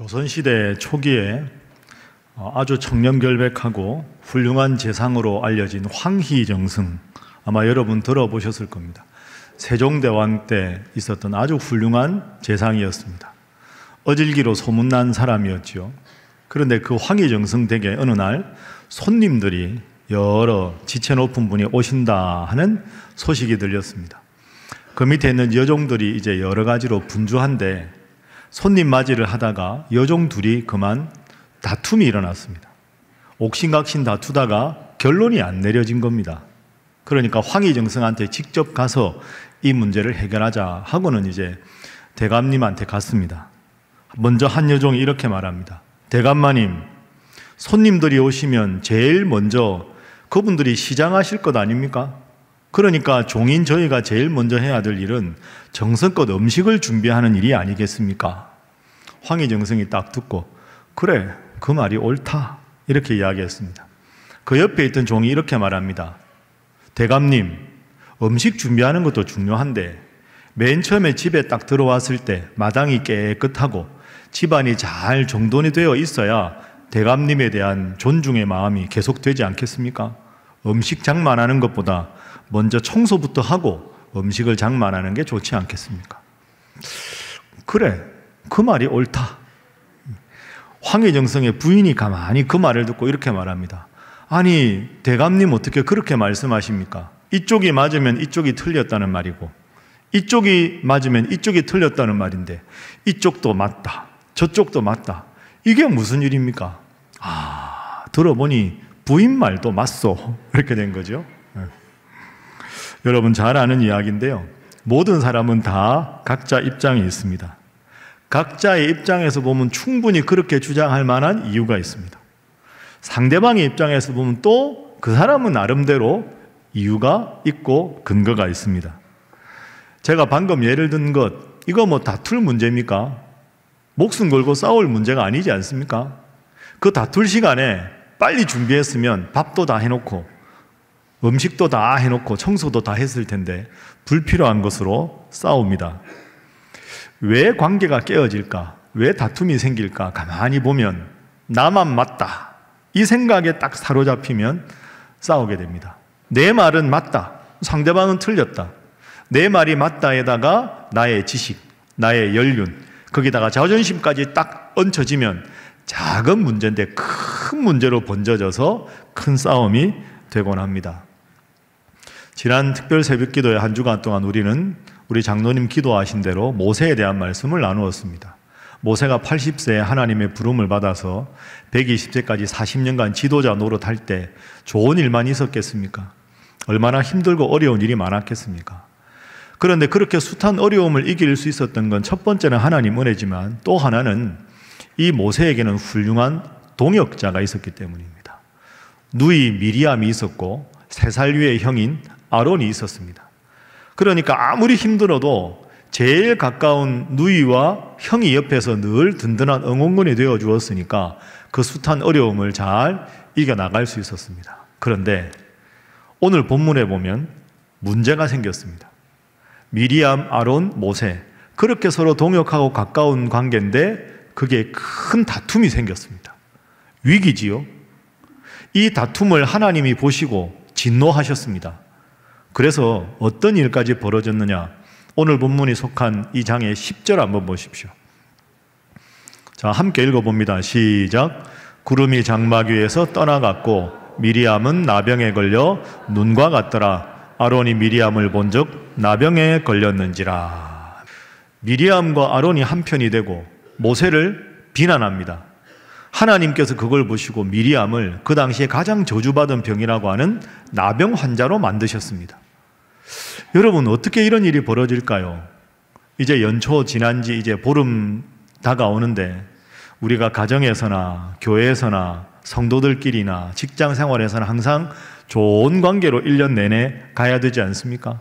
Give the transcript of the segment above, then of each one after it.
조선시대 초기에 아주 청렴결백하고 훌륭한 재상으로 알려진 황희정승, 아마 여러분 들어보셨을 겁니다. 세종대왕 때 있었던 아주 훌륭한 재상이었습니다. 어질기로 소문난 사람이었죠. 그런데 그 황희정승 댁에 어느 날 손님들이 여러 지체 높은 분이 오신다 하는 소식이 들렸습니다. 그 밑에 있는 여종들이 이제 여러 가지로 분주한데 손님 맞이를 하다가 여종 둘이 그만 다툼이 일어났습니다. 옥신각신 다투다가 결론이 안 내려진 겁니다. 그러니까 황희정승한테 직접 가서 이 문제를 해결하자 하고는 이제 대감님한테 갔습니다. 먼저 한 여종이 이렇게 말합니다. 대감마님, 손님들이 오시면 제일 먼저 그분들이 시장하실 것 아닙니까? 그러니까 종인 저희가 제일 먼저 해야 될 일은 정성껏 음식을 준비하는 일이 아니겠습니까? 황희정승이 딱 듣고 그래, 그 말이 옳다 이렇게 이야기했습니다. 그 옆에 있던 종이 이렇게 말합니다. 대감님, 음식 준비하는 것도 중요한데 맨 처음에 집에 딱 들어왔을 때 마당이 깨끗하고 집안이 잘 정돈이 되어 있어야 대감님에 대한 존중의 마음이 계속되지 않겠습니까? 음식 장만하는 것보다 먼저 청소부터 하고 음식을 장만하는 게 좋지 않겠습니까? 그래, 그 말이 옳다. 황희정승의 부인이 가만히 그 말을 듣고 이렇게 말합니다. 아니, 대감님 어떻게 그렇게 말씀하십니까? 이쪽이 맞으면 이쪽이 틀렸다는 말이고 이쪽이 맞으면 이쪽이 틀렸다는 말인데 이쪽도 맞다, 저쪽도 맞다. 이게 무슨 일입니까? 들어보니 부인 말도 맞소. 이렇게 된 거죠. 여러분 잘 아는 이야기인데요. 모든 사람은 다 각자 입장이 있습니다. 각자의 입장에서 보면 충분히 그렇게 주장할 만한 이유가 있습니다. 상대방의 입장에서 보면 또 그 사람은 나름대로 이유가 있고 근거가 있습니다. 제가 방금 예를 든 것, 이거 뭐 다툴 문제입니까? 목숨 걸고 싸울 문제가 아니지 않습니까? 그 다툴 시간에 빨리 준비했으면 밥도 다 해놓고 음식도 다 해놓고 청소도 다 했을 텐데 불필요한 것으로 싸웁니다. 왜 관계가 깨어질까? 왜 다툼이 생길까? 가만히 보면 나만 맞다, 이 생각에 딱 사로잡히면 싸우게 됩니다. 내 말은 맞다, 상대방은 틀렸다. 내 말이 맞다에다가 나의 지식, 나의 연륜, 거기다가 자존심까지 딱 얹혀지면 작은 문제인데 큰 문제로 번져져서 큰 싸움이 되곤 합니다. 지난 특별 새벽기도의 한 주간 동안 우리는 우리 장로님 기도하신 대로 모세에 대한 말씀을 나누었습니다. 모세가 80세에 하나님의 부름을 받아서 120세까지 40년간 지도자 노릇할 때 좋은 일만 있었겠습니까? 얼마나 힘들고 어려운 일이 많았겠습니까? 그런데 그렇게 숱한 어려움을 이길 수 있었던 건 첫 번째는 하나님 은혜지만 또 하나는 이 모세에게는 훌륭한 동역자가 있었기 때문입니다. 누이 미리암이 있었고 3살 위의 형인 아론이 있었습니다. 그러니까 아무리 힘들어도 제일 가까운 누이와 형이 옆에서 늘 든든한 응원군이 되어 주었으니까 그 숱한 어려움을 잘 이겨나갈 수 있었습니다. 그런데 오늘 본문에 보면 문제가 생겼습니다. 미리암, 아론, 모세, 그렇게 서로 동역하고 가까운 관계인데 그게 큰 다툼이 생겼습니다. 위기지요. 이 다툼을 하나님이 보시고 진노하셨습니다. 그래서 어떤 일까지 벌어졌느냐? 오늘 본문이 속한 이 장의 10절 한번 보십시오. 자, 함께 읽어봅니다. 시작. 구름이 장막 위에서 떠나갔고 미리암은 나병에 걸려 눈과 같더라. 아론이 미리암을 본즉 나병에 걸렸는지라. 미리암과 아론이 한편이 되고 모세를 비난합니다. 하나님께서 그걸 보시고 미리암을 그 당시에 가장 저주받은 병이라고 하는 나병 환자로 만드셨습니다. 여러분, 어떻게 이런 일이 벌어질까요? 이제 연초 지난 지 이제 보름 다가오는데 우리가 가정에서나 교회에서나 성도들끼리나 직장 생활에서는 항상 좋은 관계로 1년 내내 가야 되지 않습니까?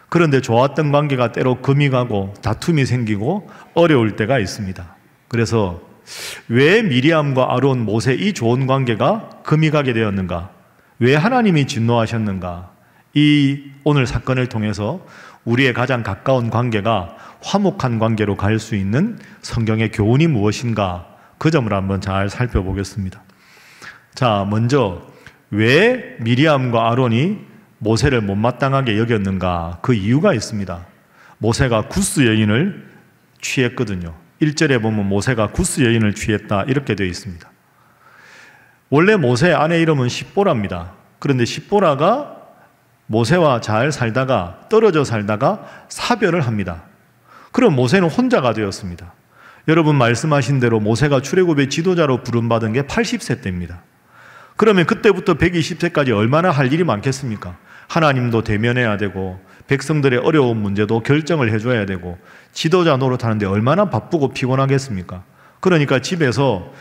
그런데 좋았던 관계가 때로 금이 가고 다툼이 생기고 어려울 때가 있습니다. 그래서 왜 미리암과 아론, 모세 이 좋은 관계가 금이 가게 되었는가? 왜 하나님이 진노하셨는가? 이 오늘 사건을 통해서 우리의 가장 가까운 관계가 화목한 관계로 갈 수 있는 성경의 교훈이 무엇인가? 그 점을 한번 잘 살펴보겠습니다. 자, 먼저 왜 미리암과 아론이 모세를 못마땅하게 여겼는가? 그 이유가 있습니다. 모세가 구스 여인을 취했거든요. 1절에 보면 모세가 구스 여인을 취했다 이렇게 되어 있습니다. 원래 모세의 아내 이름은 십보라입니다. 그런데 십보라가 모세와 잘 살다가 떨어져 살다가 사별을 합니다. 그럼 모세는 혼자가 되었습니다. 여러분 말씀하신 대로 모세가 출애굽의 지도자로 부름받은 게 80세 때입니다. 그러면 그때부터 120세까지 얼마나 할 일이 많겠습니까? 하나님도 대면해야 되고 백성들의 어려운 문제도 결정을 해줘야 되고 지도자 노릇하는데 얼마나 바쁘고 피곤하겠습니까? 그러니까 집에서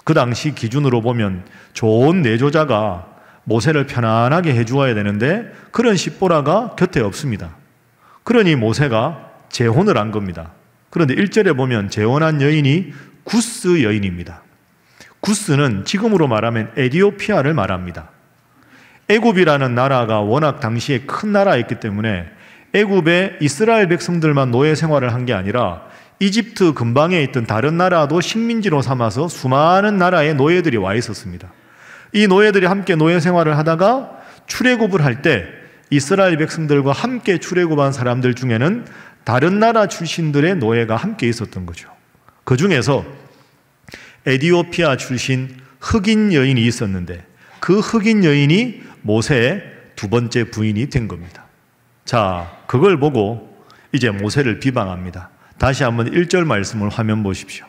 그 당시 기준으로 보면 좋은 내조자가 모세를 편안하게 해주어야 되는데 그런 십보라가 곁에 없습니다. 그러니 모세가 재혼을 한 겁니다. 그런데 1절에 보면 재혼한 여인이 구스 여인입니다. 구스는 지금으로 말하면 에디오피아를 말합니다. 애굽이라는 나라가 워낙 당시에 큰 나라였기 때문에 애굽의 이스라엘 백성들만 노예 생활을 한 게 아니라 이집트 근방에 있던 다른 나라도 식민지로 삼아서 수많은 나라의 노예들이 와 있었습니다. 이 노예들이 함께 노예 생활을 하다가 출애굽을 할 때 이스라엘 백성들과 함께 출애굽한 사람들 중에는 다른 나라 출신들의 노예가 함께 있었던 거죠. 그 중에서 에디오피아 출신 흑인 여인이 있었는데 그 흑인 여인이 모세의 두 번째 부인이 된 겁니다. 자, 그걸 보고 이제 모세를 비방합니다. 다시 한번 1절 말씀을 화면 보십시오.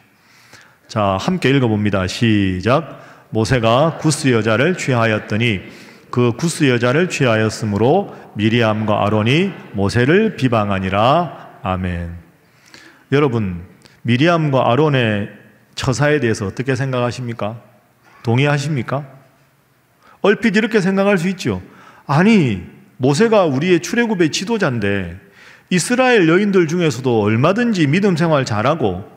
자, 함께 읽어봅니다. 시작. 모세가 구스 여자를 취하였더니 그 구스 여자를 취하였으므로 미리암과 아론이 모세를 비방하니라. 아멘. 여러분, 미리암과 아론의 처사에 대해서 어떻게 생각하십니까? 동의하십니까? 얼핏 이렇게 생각할 수 있죠. 아니, 모세가 우리의 출애굽의 지도자인데 이스라엘 여인들 중에서도 얼마든지 믿음 생활 잘하고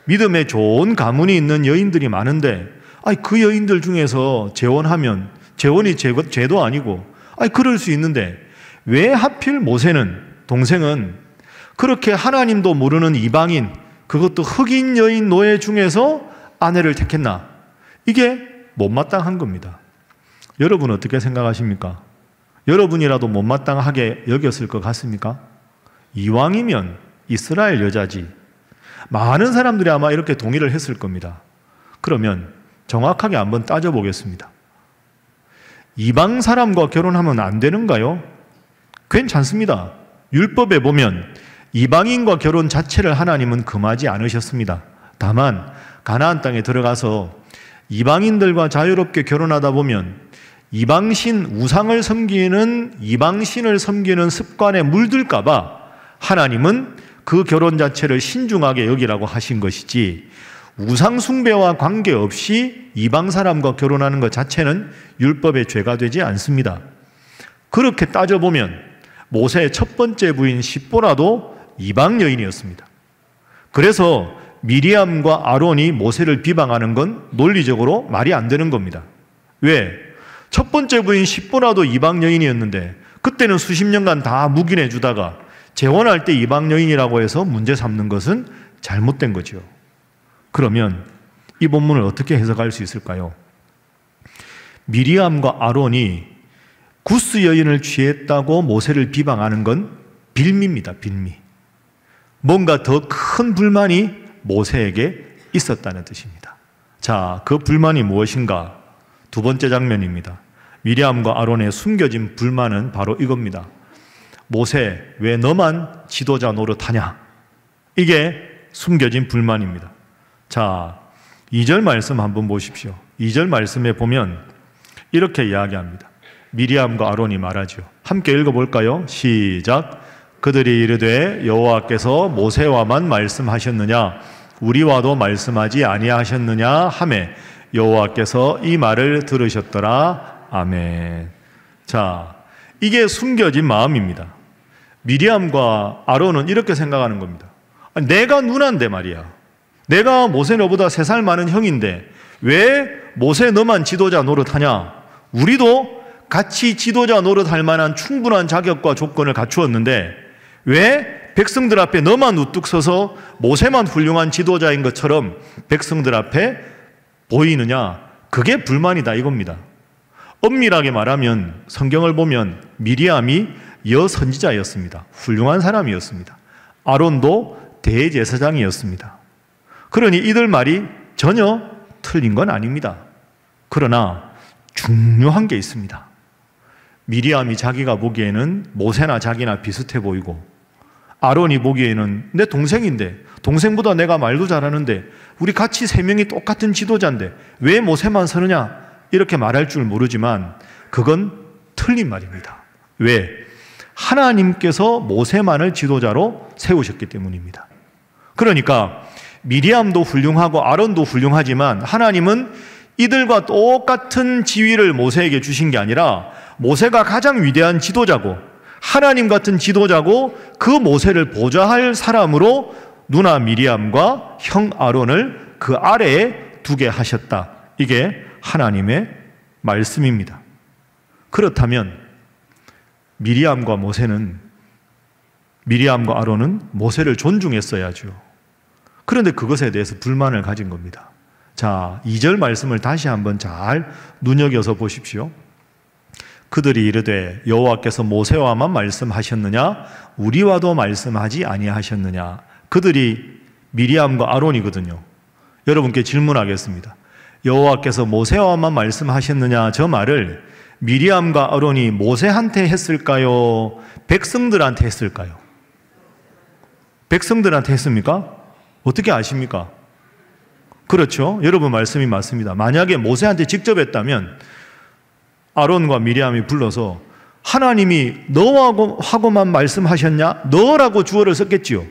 믿음에 좋은 가문이 있는 여인들이 많은데 그 여인들 중에서 재혼하면 재혼이 죄도 아니고 그럴 수 있는데 왜 하필 모세는, 동생은 그렇게 하나님도 모르는 이방인, 그것도 흑인 여인 노예 중에서 아내를 택했나? 이게 못마땅한 겁니다. 여러분 어떻게 생각하십니까? 여러분이라도 못마땅하게 여겼을 것 같습니까? 이왕이면 이스라엘 여자지. 많은 사람들이 아마 이렇게 동의를 했을 겁니다. 그러면 정확하게 한번 따져보겠습니다. 이방 사람과 결혼하면 안 되는가요? 괜찮습니다. 율법에 보면 이방인과 결혼 자체를 하나님은 금하지 않으셨습니다. 다만 가나안 땅에 들어가서 이방인들과 자유롭게 결혼하다 보면 이방신, 우상을 섬기는 이방신을 섬기는 습관에 물들까 봐 하나님은 그 결혼 자체를 신중하게 여기라고 하신 것이지 우상 숭배와 관계없이 이방 사람과 결혼하는 것 자체는 율법의 죄가 되지 않습니다. 그렇게 따져보면 모세의 첫 번째 부인 십보라도 이방 여인이었습니다. 그래서 미리암과 아론이 모세를 비방하는 건 논리적으로 말이 안 되는 겁니다. 왜? 첫 번째 부인 십보라도 이방 여인이었는데 그때는 수십 년간 다 묵인해 주다가 재혼할 때 이방 여인이라고 해서 문제 삼는 것은 잘못된 거죠. 그러면 이 본문을 어떻게 해석할 수 있을까요? 미리암과 아론이 구스 여인을 취했다고 모세를 비방하는 건 빌미입니다. 빌미. 뭔가 더 큰 불만이 모세에게 있었다는 뜻입니다. 자, 그 불만이 무엇인가? 두 번째 장면입니다. 미리암과 아론의 숨겨진 불만은 바로 이겁니다. 모세, 왜 너만 지도자 노릇하냐? 이게 숨겨진 불만입니다. 자, 2절 말씀 한번 보십시오. 2절 말씀에 보면 이렇게 이야기합니다. 미리암과 아론이 말하죠. 함께 읽어볼까요? 시작. 그들이 이르되 여호와께서 모세와만 말씀하셨느냐? 우리와도 말씀하지 아니하셨느냐? 하매 여호와께서 이 말을 들으셨더라. 아멘. 자, 이게 숨겨진 마음입니다. 미리암과 아론은 이렇게 생각하는 겁니다. 내가 누나인데 말이야. 내가 모세 너보다 3살 많은 형인데 왜 모세 너만 지도자 노릇하냐? 우리도 같이 지도자 노릇할 만한 충분한 자격과 조건을 갖추었는데 왜 백성들 앞에 너만 우뚝 서서 모세만 훌륭한 지도자인 것처럼 백성들 앞에 보이느냐? 그게 불만이다 이겁니다. 엄밀하게 말하면 성경을 보면 미리암이 여선지자였습니다. 훌륭한 사람이었습니다. 아론도 대제사장이었습니다. 그러니 이들 말이 전혀 틀린 건 아닙니다. 그러나 중요한 게 있습니다. 미리암이 자기가 보기에는 모세나 자기나 비슷해 보이고, 아론이 보기에는 내 동생인데, 동생보다 내가 말도 잘하는데, 우리 같이 세 명이 똑같은 지도자인데 왜 모세만 서느냐, 이렇게 말할 줄 모르지만 그건 틀린 말입니다. 왜? 하나님께서 모세만을 지도자로 세우셨기 때문입니다. 그러니까 미리암도 훌륭하고 아론도 훌륭하지만 하나님은 이들과 똑같은 지위를 모세에게 주신 게 아니라 모세가 가장 위대한 지도자고 하나님 같은 지도자고 그 모세를 보좌할 사람으로 누나 미리암과 형 아론을 그 아래에 두게 하셨다. 이게 하나님의 말씀입니다. 그렇다면 미리암과 아론은 모세를 존중했어야죠. 그런데 그것에 대해서 불만을 가진 겁니다. 자, 2절 말씀을 다시 한번 잘 눈여겨서 보십시오. 그들이 이르되 여호와께서 모세와만 말씀하셨느냐 우리와도 말씀하지 아니하셨느냐. 그들이 미리암과 아론이거든요. 여러분께 질문하겠습니다. 여호와께서 모세와만 말씀하셨느냐, 저 말을 미리암과 아론이 모세한테 했을까요? 백성들한테 했을까요? 백성들한테 했습니까? 어떻게 아십니까? 그렇죠. 여러분 말씀이 맞습니다. 만약에 모세한테 직접 했다면 아론과 미리암이 불러서 하나님이 너하고만 말씀하셨냐? 너라고 주어를 썼겠지요.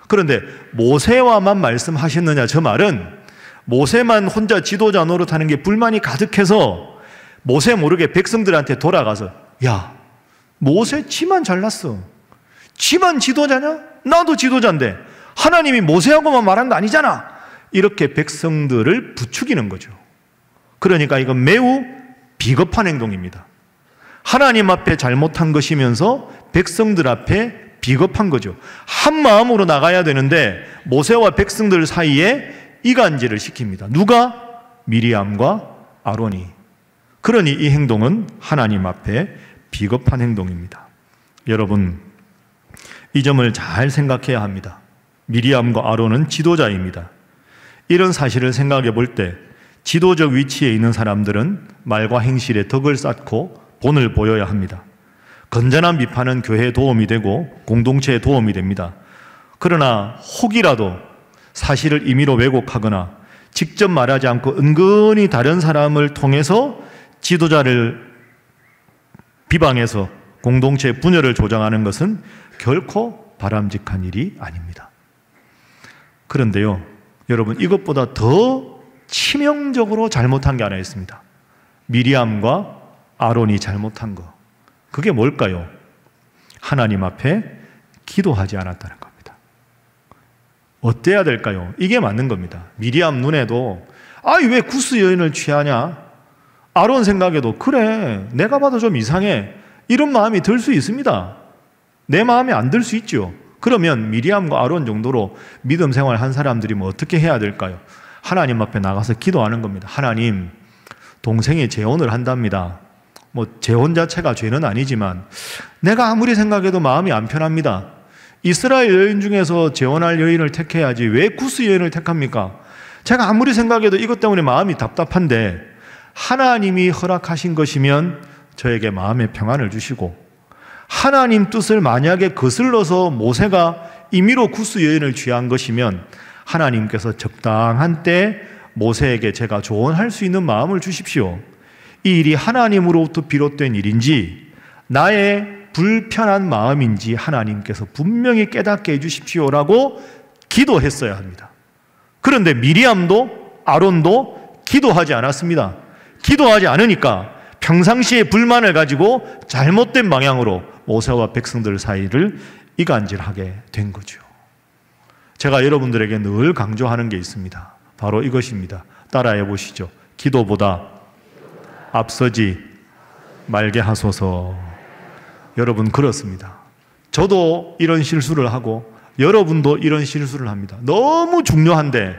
그런데 모세와만 말씀하셨느냐, 저 말은 모세만 혼자 지도자 노릇하는 게 불만이 가득해서 모세 모르게 백성들한테 돌아가서 야, 모세 지만 잘났어. 지만 지도자냐? 나도 지도자인데 하나님이 모세하고만 말한 거 아니잖아. 이렇게 백성들을 부추기는 거죠. 그러니까 이건 매우 비겁한 행동입니다. 하나님 앞에 잘못한 것이면서 백성들 앞에 비겁한 거죠. 한 마음으로 나가야 되는데 모세와 백성들 사이에 이간질을 시킵니다. 누가? 미리암과 아론이. 그러니 이 행동은 하나님 앞에 비겁한 행동입니다. 여러분, 이 점을 잘 생각해야 합니다. 미리암과 아론은 지도자입니다. 이런 사실을 생각해 볼 때 지도적 위치에 있는 사람들은 말과 행실에 덕을 쌓고 본을 보여야 합니다. 건전한 비판은 교회에 도움이 되고 공동체에 도움이 됩니다. 그러나 혹이라도 사실을 임의로 왜곡하거나 직접 말하지 않고 은근히 다른 사람을 통해서 지도자를 비방해서 공동체의 분열을 조장하는 것은 결코 바람직한 일이 아닙니다. 그런데요, 여러분, 이것보다 더 치명적으로 잘못한 게 하나 있습니다. 미리암과 아론이 잘못한 거. 그게 뭘까요? 하나님 앞에 기도하지 않았다는 겁니다. 어때야 될까요? 이게 맞는 겁니다. 미리암 눈에도 왜 구스 여인을 취하냐? 아론 생각에도 그래, 내가 봐도 좀 이상해, 이런 마음이 들 수 있습니다. 내 마음에 안 들 수 있죠. 그러면 미리암과 아론 정도로 믿음 생활한 사람들이 어떻게 해야 될까요? 하나님 앞에 나가서 기도하는 겁니다. 하나님, 동생이 재혼을 한답니다. 재혼 자체가 죄는 아니지만 내가 아무리 생각해도 마음이 안 편합니다. 이스라엘 여인 중에서 재혼할 여인을 택해야지 왜 구스 여인을 택합니까? 제가 아무리 생각해도 이것 때문에 마음이 답답한데 하나님이 허락하신 것이면 저에게 마음의 평안을 주시고, 하나님 뜻을 만약에 거슬러서 모세가 임의로 구스 여인을 취한 것이면 하나님께서 적당한 때 모세에게 제가 조언할 수 있는 마음을 주십시오. 이 일이 하나님으로부터 비롯된 일인지 나의 불편한 마음인지 하나님께서 분명히 깨닫게 해주십시오라고 기도했어야 합니다. 그런데 미리암도 아론도 기도하지 않았습니다. 기도하지 않으니까 평상시에 불만을 가지고 잘못된 방향으로 모세와 백성들 사이를 이간질하게 된 거죠. 제가 여러분들에게 늘 강조하는 게 있습니다. 바로 이것입니다. 따라해 보시죠. 기도보다 앞서지 말게 하소서. 여러분, 그렇습니다. 저도 이런 실수를 하고 여러분도 이런 실수를 합니다. 너무 중요한데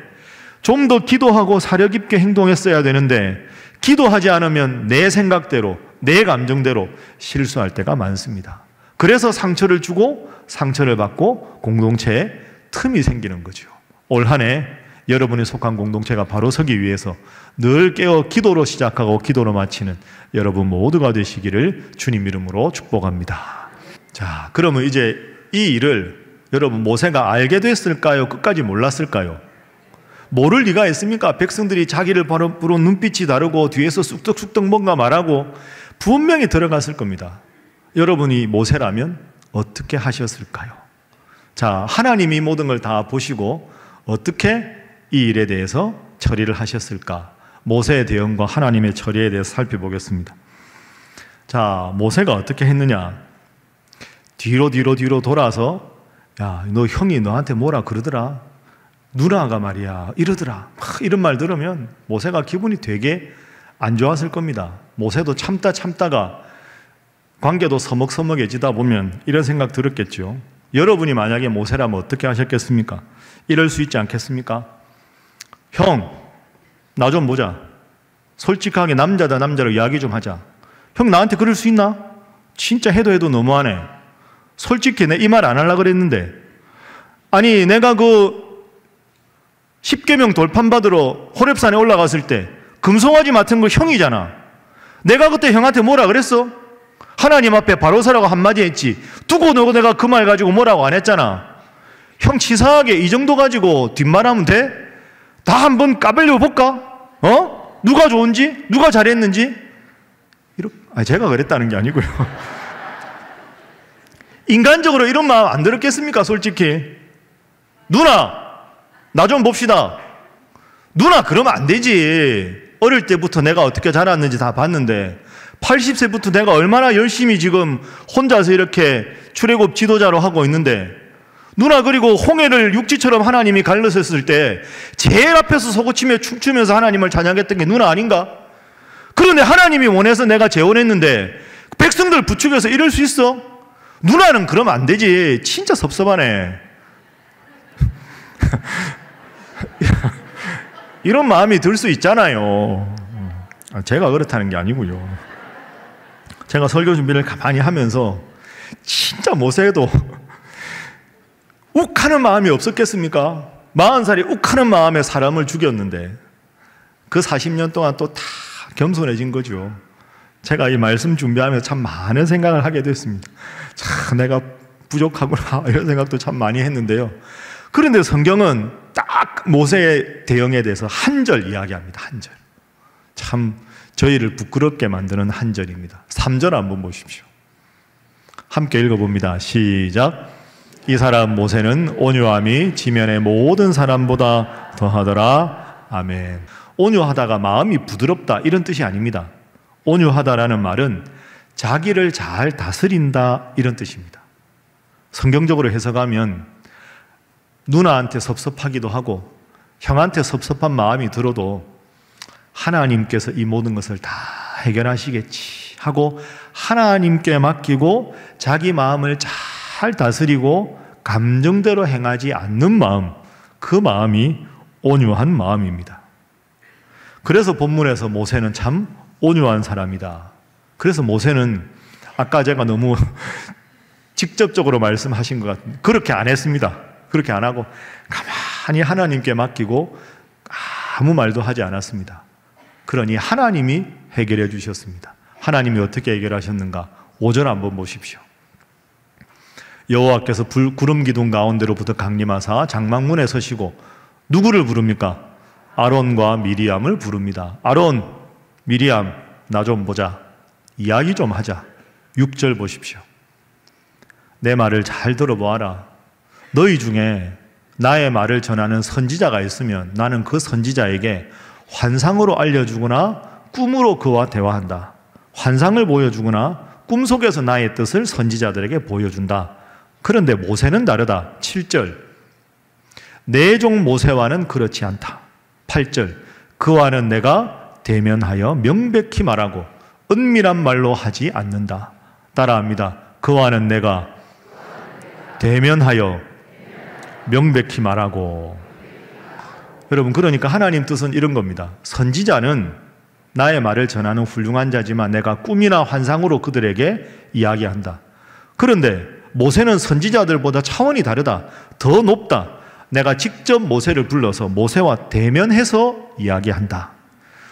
좀 더 기도하고 사려 깊게 행동했어야 되는데 기도하지 않으면 내 생각대로 내 감정대로 실수할 때가 많습니다. 그래서 상처를 주고 상처를 받고 공동체에 틈이 생기는 거죠. 올 한 해 여러분이 속한 공동체가 바로 서기 위해서 늘 깨어 기도로 시작하고 기도로 마치는 여러분 모두가 되시기를 주님 이름으로 축복합니다. 자, 그러면 이제 이 일을 여러분 모세가 알게 됐을까요? 끝까지 몰랐을까요? 모를 리가 있습니까? 백성들이 자기를 바로 눈빛이 다르고 뒤에서 쑥덕쑥덕 뭔가 말하고 분명히 들어갔을 겁니다. 여러분이 모세라면 어떻게 하셨을까요? 자, 하나님이 모든 걸 다 보시고 어떻게 이 일에 대해서 처리를 하셨을까? 모세의 대응과 하나님의 처리에 대해서 살펴보겠습니다. 자, 모세가 어떻게 했느냐? 뒤로 돌아서 야, 너 형이 너한테 뭐라 그러더라? 누나가 말이야 이러더라. 이런 말 들으면 모세가 기분이 되게 안 좋았을 겁니다. 모세도 참다가 관계도 서먹서먹해지다 보면 이런 생각 들었겠죠. 여러분이 만약에 모세라면 어떻게 하셨겠습니까? 이럴 수 있지 않겠습니까? 형, 나 좀 보자. 솔직하게 남자다 남자로 이야기 좀 하자. 형 나한테 그럴 수 있나? 진짜 해도 너무하네. 솔직히 내 이 말 안 하려고 그랬는데 아니 내가 그 10계명 돌판받으러 호렙산에 올라갔을 때 금송아지 맡은 거 형이잖아. 내가 그때 형한테 뭐라 그랬어? 하나님 앞에 바로 서라고 한마디 했지. 두고 너고 내가 그 말 가지고 뭐라고 안 했잖아. 형 치사하게 이 정도 가지고 뒷말하면 돼? 다 한번 까불려 볼까? 누가 좋은지? 누가 잘했는지? 제가 그랬다는 게 아니고요. 인간적으로 이런 마음 안 들었겠습니까? 솔직히. 누나! 나 좀 봅시다. 누나 그러면 안 되지. 어릴 때부터 내가 어떻게 자랐는지 다 봤는데 80세부터 내가 얼마나 열심히 지금 혼자서 이렇게 출애굽 지도자로 하고 있는데 누나 그리고 홍해를 육지처럼 하나님이 갈라섰을 때 제일 앞에서 소고치며 춤추면서 하나님을 찬양했던 게 누나 아닌가? 그런데 하나님이 원해서 내가 재혼했는데 백성들 부축해서 이럴 수 있어? 누나는 그러면 안 되지. 진짜 섭섭하네. 이런 마음이 들 수 있잖아요. 제가 그렇다는 게 아니고요. 제가 설교 준비를 가만히 하면서 진짜 모세도 욱하는 마음이 없었겠습니까? 40살이 욱하는 마음에 사람을 죽였는데 그 40년 동안 또 다 겸손해진 거죠. 제가 이 말씀 준비하면서 참 많은 생각을 하게 됐습니다. 참 내가 부족하구나 이런 생각도 참 많이 했는데요. 그런데 성경은 딱 모세의 대응에 대해서 한 절 이야기합니다. 한 절. 참 저희를 부끄럽게 만드는 한 절입니다. 3절 한번 보십시오. 함께 읽어봅니다. 시작. 이 사람 모세는 온유함이 지면의 모든 사람보다 더하더라. 아멘. 온유하다가 마음이 부드럽다 이런 뜻이 아닙니다. 온유하다라는 말은 자기를 잘 다스린다 이런 뜻입니다. 성경적으로 해석하면 누나한테 섭섭하기도 하고 형한테 섭섭한 마음이 들어도 하나님께서 이 모든 것을 다 해결하시겠지 하고 하나님께 맡기고 자기 마음을 잘 다스리고 감정대로 행하지 않는 마음, 그 마음이 온유한 마음입니다. 그래서 본문에서 모세는 참 온유한 사람이다. 그래서 모세는 아까 제가 너무 직접적으로 말씀하신 것 같은데 그렇게 안 했습니다. 그렇게 안 하고 가만히 하나님께 맡기고 아무 말도 하지 않았습니다. 그러니 하나님이 해결해 주셨습니다. 하나님이 어떻게 해결하셨는가? 5절 한번 보십시오. 여호와께서 구름 기둥 가운데로부터 강림하사 장막문에 서시고 누구를 부릅니까? 아론과 미리암을 부릅니다. 아론, 미리암, 나 좀 보자. 이야기 좀 하자. 6절 보십시오. 내 말을 잘 들어보아라. 너희 중에 나의 말을 전하는 선지자가 있으면 나는 그 선지자에게 환상으로 알려주거나 꿈으로 그와 대화한다. 환상을 보여주거나 꿈속에서 나의 뜻을 선지자들에게 보여준다. 그런데 모세는 다르다. 7절. 내 종 모세와는 그렇지 않다. 8절. 그와는 내가 대면하여 명백히 말하고 은밀한 말로 하지 않는다. 따라합니다. 그와는 내가 대면하여 명백히 말하고. 여러분, 그러니까 하나님 뜻은 이런 겁니다. 선지자는 나의 말을 전하는 훌륭한 자지만 내가 꿈이나 환상으로 그들에게 이야기한다. 그런데 모세는 선지자들보다 차원이 다르다. 더 높다. 내가 직접 모세를 불러서 모세와 대면해서 이야기한다.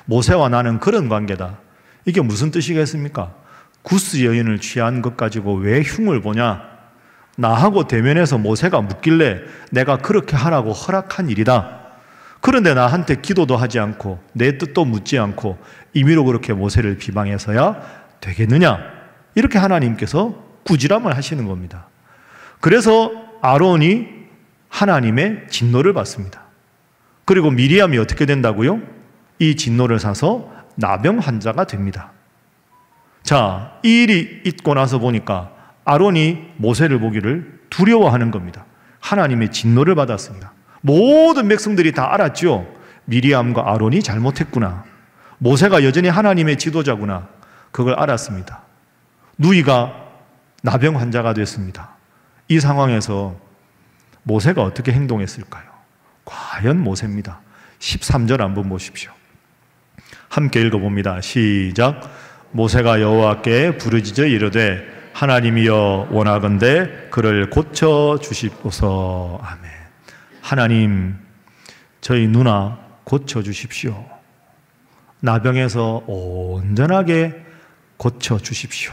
모세와 나는 그런 관계다. 이게 무슨 뜻이겠습니까? 구스 여인을 취한 것 가지고 왜 흉을 보냐? 나하고 대면해서 모세가 묻길래 내가 그렇게 하라고 허락한 일이다. 그런데 나한테 기도도 하지 않고 내 뜻도 묻지 않고 임의로 그렇게 모세를 비방해서야 되겠느냐? 이렇게 하나님께서 꾸지람을 하시는 겁니다. 그래서 아론이 하나님의 진노를 받습니다. 그리고 미리암이 어떻게 된다고요? 이 진노를 사서 나병 환자가 됩니다. 자, 이 일이 있고 나서 보니까 아론이 모세를 보기를 두려워하는 겁니다. 하나님의 진노를 받았습니다. 모든 백성들이 다 알았죠. 미리암과 아론이 잘못했구나. 모세가 여전히 하나님의 지도자구나. 그걸 알았습니다. 누이가 나병 환자가 됐습니다. 이 상황에서 모세가 어떻게 행동했을까요? 과연 모세입니다. 13절 한번 보십시오. 함께 읽어봅니다. 시작. 모세가 여호와께 부르짖어 이르되 하나님이여 원하건대 그를 고쳐 주시옵소서. 아멘. 하나님, 저희 누나 고쳐 주십시오. 나병에서 온전하게 고쳐 주십시오.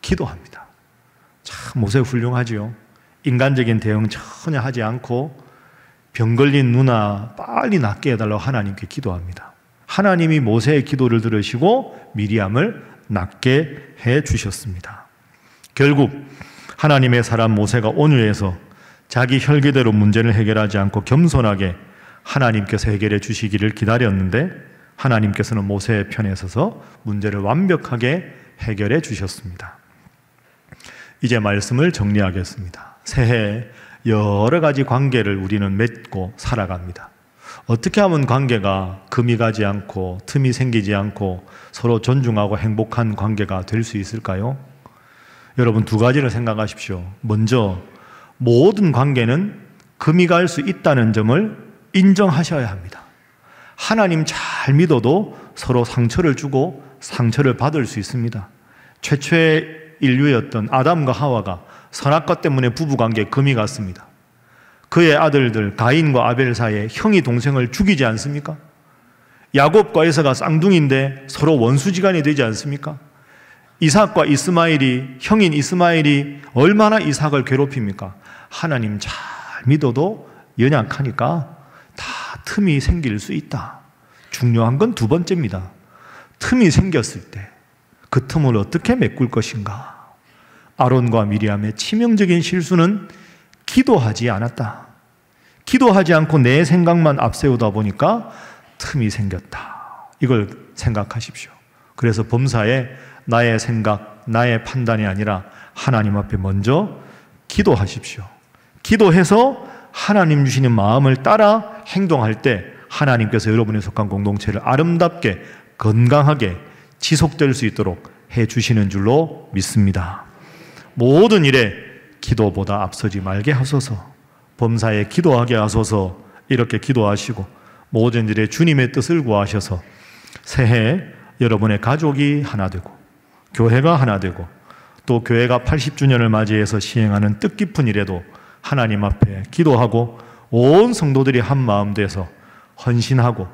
기도합니다. 참 모세 훌륭하지요. 인간적인 대응 전혀 하지 않고 병 걸린 누나 빨리 낫게 해달라고 하나님께 기도합니다. 하나님이 모세의 기도를 들으시고 미리암을 낫게 해 주셨습니다. 결국 하나님의 사람 모세가 온유해서 자기 혈기대로 문제를 해결하지 않고 겸손하게 하나님께서 해결해 주시기를 기다렸는데 하나님께서는 모세의 편에 서서 문제를 완벽하게 해결해 주셨습니다. 이제 말씀을 정리하겠습니다. 새해 여러 가지 관계를 우리는 맺고 살아갑니다. 어떻게 하면 관계가 금이 가지 않고 틈이 생기지 않고 서로 존중하고 행복한 관계가 될 수 있을까요? 여러분, 두 가지를 생각하십시오. 먼저 모든 관계는 금이 갈 수 있다는 점을 인정하셔야 합니다. 하나님 잘 믿어도 서로 상처를 주고 상처를 받을 수 있습니다. 최초의 인류였던 아담과 하와가 선악과 때문에 부부관계에 금이 갔습니다. 그의 아들들 가인과 아벨 사이에 형이 동생을 죽이지 않습니까? 야곱과 에서가 쌍둥이인데 서로 원수지간이 되지 않습니까? 이삭과 이스마엘이, 형인 이스마엘이 얼마나 이삭을 괴롭힙니까? 하나님 잘 믿어도 연약하니까 다 틈이 생길 수 있다. 중요한 건 두 번째입니다. 틈이 생겼을 때 그 틈을 어떻게 메꿀 것인가? 아론과 미리암의 치명적인 실수는 기도하지 않았다. 기도하지 않고 내 생각만 앞세우다 보니까 틈이 생겼다. 이걸 생각하십시오. 그래서 범사에 나의 생각, 나의 판단이 아니라 하나님 앞에 먼저 기도하십시오. 기도해서 하나님 주시는 마음을 따라 행동할 때 하나님께서 여러분이 속한 공동체를 아름답게 건강하게 지속될 수 있도록 해주시는 줄로 믿습니다. 모든 일에 기도보다 앞서지 말게 하소서. 범사에 기도하게 하소서. 이렇게 기도하시고 모든 일에 주님의 뜻을 구하셔서 새해 여러분의 가족이 하나 되고 교회가 하나 되고 또 교회가 80주년을 맞이해서 시행하는 뜻깊은 일에도 하나님 앞에 기도하고 온 성도들이 한 마음 돼서 헌신하고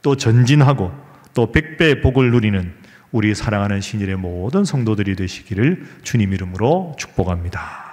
또 전진하고 또 100배의 복을 누리는 우리 사랑하는 신일의 모든 성도들이 되시기를 주님 이름으로 축복합니다.